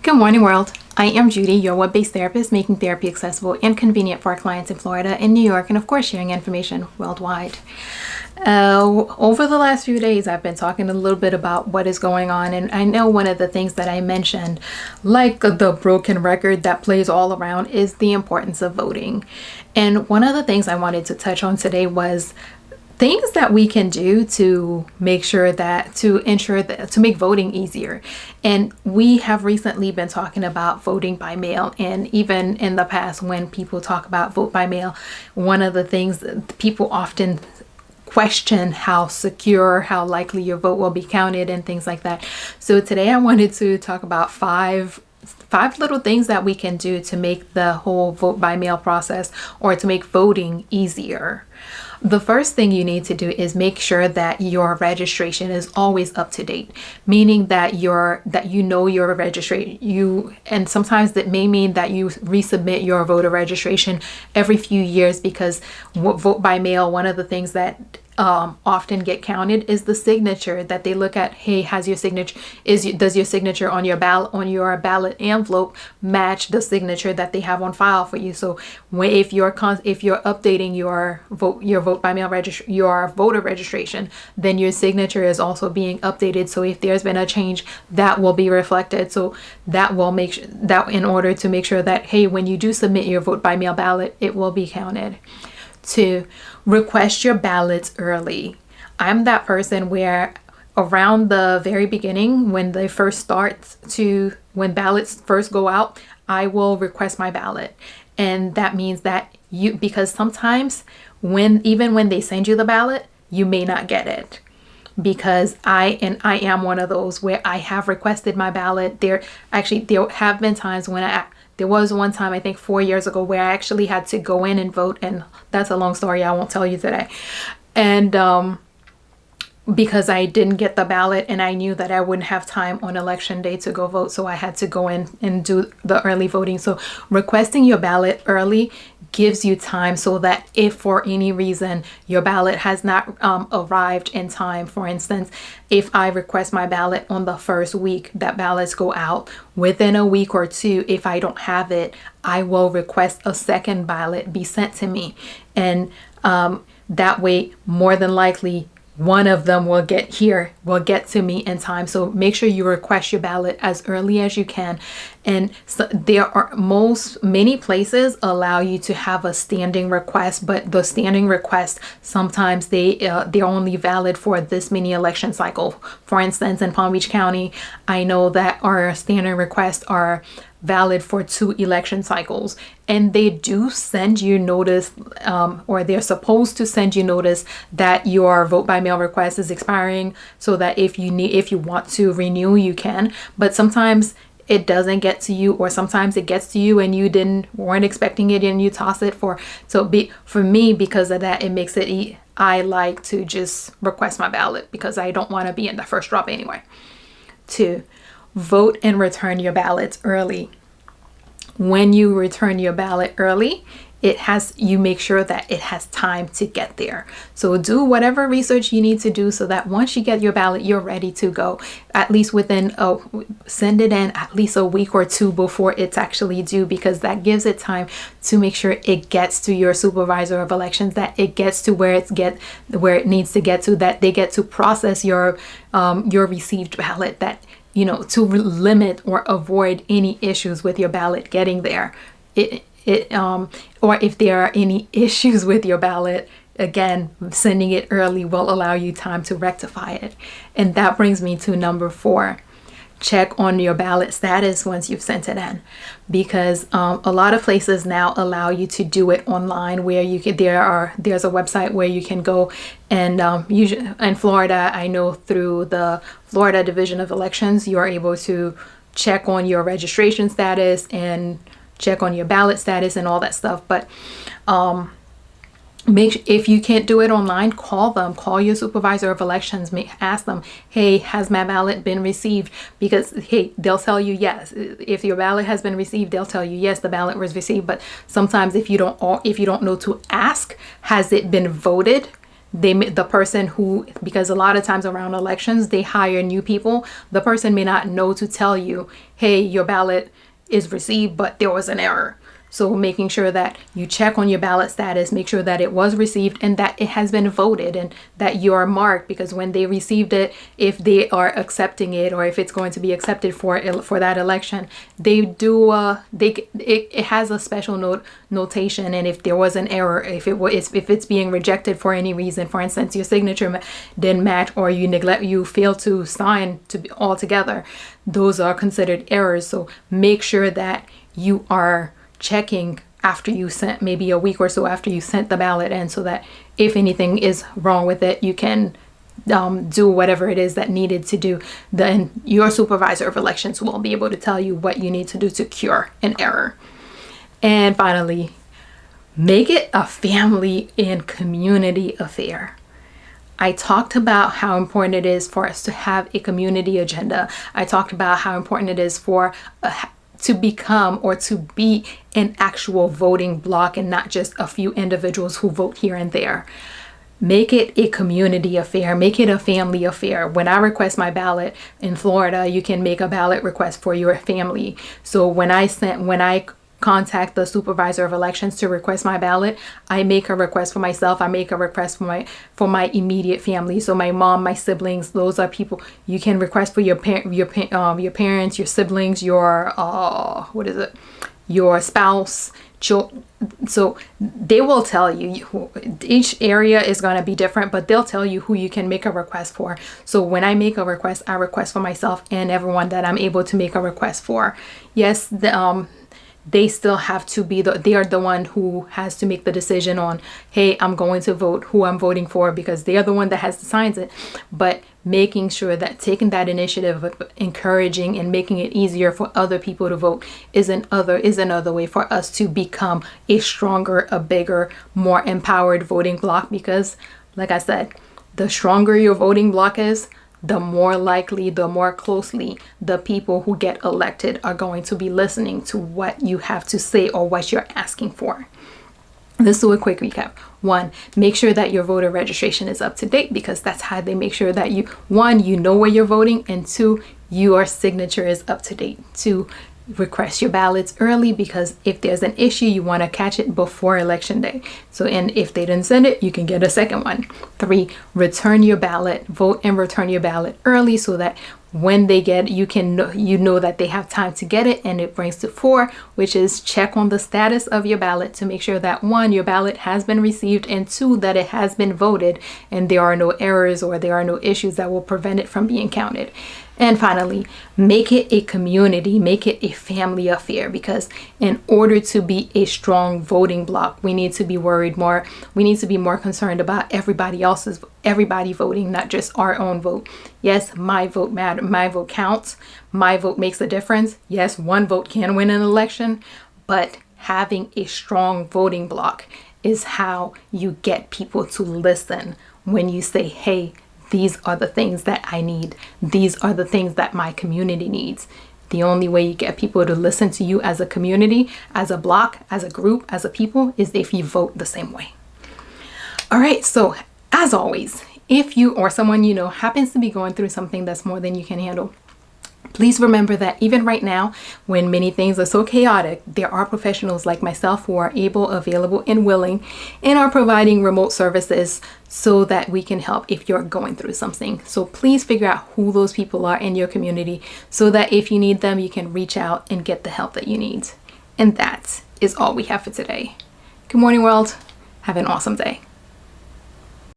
Good morning, world. I am Judy, your web-based therapist, making therapy accessible and convenient for our clients in Florida and New York, and of course, sharing information worldwide. Over the last few days, I've been talking a little bit about what is going on, and I know one of the things that I mentioned, like the broken record that plays all around, is the importance of voting. And one of the things I wanted to touch on today was things that we can do to ensure that to make voting easier. And we have recently been talking about voting by mail, and even in the past when people talk about vote by mail, one of the things that people often question how secure, how likely your vote will be counted and things like that. So today I wanted to talk about five little things that we can do to make the whole vote by mail process, or to make voting easier. The first thing you need to do is make sure that your registration is always up to date, meaning that your registration, and sometimes that may mean that you resubmit your voter registration every few years, because vote by mail, one of the things that often get counted is the signature that they look at. Hey, does your signature on your ballot envelope match the signature that they have on file for you? So if you're updating your vote by mail your voter registration, then your signature is also being updated. So if there's been a change, that will be reflected. So that will in order to make sure that, hey, when you do submit your vote by mail ballot, it will be counted. 2, request your ballots early. I'm that person where around the very beginning, when ballots first go out, I will request my ballot. And that means that because sometimes even when they send you the ballot, you may not get it. Because I am one of those where I have requested my ballot. There have been times when there was one time, I think 4 years ago, where I actually had to go in and vote, and that's a long story I won't tell you today. And because I didn't get the ballot, and I knew that I wouldn't have time on election day to go vote, so I had to go in and do the early voting. So requesting your ballot early gives you time, so that if for any reason your ballot has not arrived in time, for instance, if I request my ballot on the first week that ballots go out, within a week or two, if I don't have it, I will request a second ballot be sent to me. And that way, more than likely, one of them will get to me in time. So make sure you request your ballot as early as you can. And so many places allow you to have a standing request, but the standing request, sometimes they're only valid for this many election cycle. For instance, in Palm Beach County, I know that our standing requests are valid for 2 election cycles, and they do send you notice, or they're supposed to send you notice that your vote by mail request is expiring, so that if you want to renew, you can. But sometimes it doesn't get to you, or sometimes it gets to you and you weren't expecting it, and you toss it for me, because of that, it makes it I like to just request my ballot, because I don't want to be in the first drop anyway. 2, vote and return your ballots early. When you return your ballot early, you make sure that it has time to get there. So do whatever research you need to do, so that once you get your ballot, you're ready to go. At least send it in at least a week or 2 before it's actually due, because that gives it time to make sure it gets to your supervisor of elections, that it gets to where it needs to get to, that they get to process your received ballot, that to limit or avoid any issues with your ballot getting there. Or if there are any issues with your ballot, again, sending it early will allow you time to rectify it. And that brings me to number 4. Check on your ballot status once you've sent it in, because a lot of places now allow you to do it online, where there's a website where you can go and usually in Florida, I know through the Florida Division of Elections, you're able to check on your registration status and check on your ballot status and all that stuff. But if you can't do it online, call your supervisor of elections, ask them, hey, has my ballot been received? Because, hey, they'll tell you yes. If your ballot has been received, they'll tell you yes, the ballot was received. But sometimes if you don't know to ask, has it been voted, the person who, because a lot of times around elections, they hire new people. The person may not know to tell you, hey, your ballot is received, but there was an error. So making sure that you check on your ballot status, make sure that it was received and that it has been voted and that you are marked, because when they received it, if they are accepting it or if it's going to be accepted for that election, they do it has a special notation. And if there was an error, if it's being rejected for any reason, for instance, your signature didn't match or you failed to sign altogether, those are considered errors. So make sure that you are checking after you sent, maybe a week or so after you sent the ballot in, so that if anything is wrong with it, you can do whatever it is that needed to do. Then your supervisor of elections will be able to tell you what you need to do to cure an error. And finally, make it a family and community affair. I talked about how important it is for us to have a community agenda. I talked about how important it is for to become or to be an actual voting bloc and not just a few individuals who vote here and there. Make it a community affair. Make it a family affair. When I request my ballot in Florida, you can make a ballot request for your family. So when I contact the supervisor of elections to request my ballot, I make a request for myself. I make a request for my immediate family. So my mom, my siblings, those are people you can request for your parents, your siblings, your spouse. So they will tell you, each area is going to be different, but they'll tell you who you can make a request for. So when I make a request, I request for myself and everyone that I'm able to make a request for. Yes, they still have to they are the one who has to make the decision on, hey, I'm going to vote, who I'm voting for, because they are the one that has to sign it. But making sure that taking that initiative of encouraging and making it easier for other people to vote is another way for us to become a stronger, a bigger, more empowered voting bloc. Because like I said, the stronger your voting bloc is, the more likely, the more closely the people who get elected are going to be listening to what you have to say or what you're asking for. Let's do a quick recap. 1, make sure that your voter registration is up to date, because that's how they make sure that you know where you're voting, and 2, your signature is up to date. 2, request your ballots early, because if there's an issue, you want to catch it before election day. So, and if they didn't send it, you can get a second one. 3, return your ballot, vote and return your ballot early, so that when they get, you know that they have time to get it. And it brings to 4, which is check on the status of your ballot to make sure that 1, your ballot has been received, and 2, that it has been voted and there are no errors or there are no issues that will prevent it from being counted. And finally, make it a community, make it a family affair, because in order to be a strong voting bloc, we need to be more concerned about everybody voting, not just our own vote. Yes, my vote matters, my vote counts, my vote makes a difference. Yes, one vote can win an election, but having a strong voting bloc is how you get people to listen when you say, hey, these are the things that I need. These are the things that my community needs. The only way you get people to listen to you as a community, as a bloc, as a group, as a people, is if you vote the same way. All right, so as always, if you or someone you know happens to be going through something that's more than you can handle, please remember that even right now, when many things are so chaotic, there are professionals like myself who are able, available, and willing, and are providing remote services so that we can help if you're going through something. So please figure out who those people are in your community, so that if you need them, you can reach out and get the help that you need. And that is all we have for today. Good morning, world. Have an awesome day.